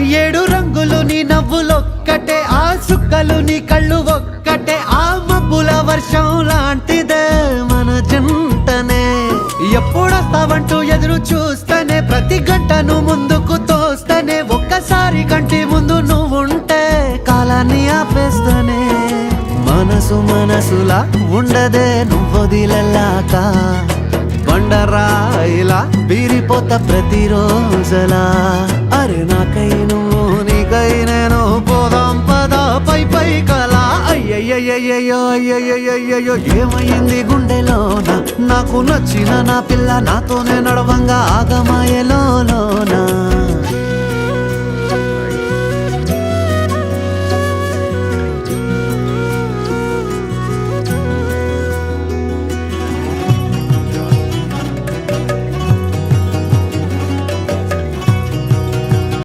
ఏడు రంగులు నీ నవ్వులొక్కటే, ఆ సుక్కలు నీ కళ్ళు ఒక్కటే, ఆ మబ్బుల వర్షం లాంటిదే మన జంటనే. ఎప్పుడొస్తావంటూ ఎదురు చూస్తేనే, ప్రతి గంటను ముందుకు తోస్తేనే, ఒక్కసారి కంటి ముందు నువ్వుంటే కాలాన్ని ఆపేస్తానే. మనసులా ఉండదే నువ్వొదిలెళ్ళాక, బండరాయిలా బీరిపోత ప్రతిరోజలా. అరే నాకై నువ్వు నీకై నేను, పోదాం పద పై పై కలా. అయ్యయ్యయ్యో అయ్యయ్యయ్యో ఏమైంది గుండెలోన, నాకు నచ్చిన నా పిల్ల నాతోనే నడవంగా ఆగమాయలోనా.